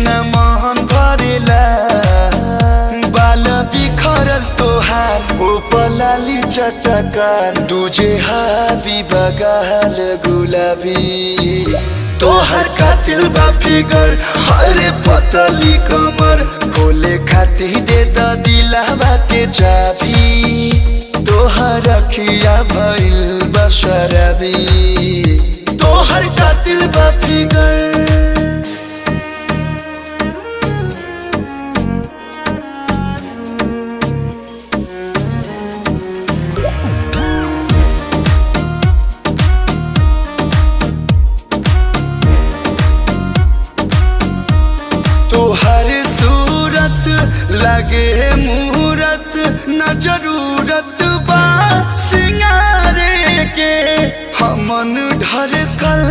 न मन भरेला। बाल बिखरल तोहार ओ पलाली चटकार, दूजे हाबी बगाल गुलाबी। तोहर कातिल बा फिगर, हरे पतली कमर, खोले खाती दे द दिलवा के चाबी। तोहर अखिया भइल बा शराबी, तोहर कातिल बा फिगर। तोहर सूरत लगे मूरत, न जरूरत बा सिंगारे के। हमन ढरकल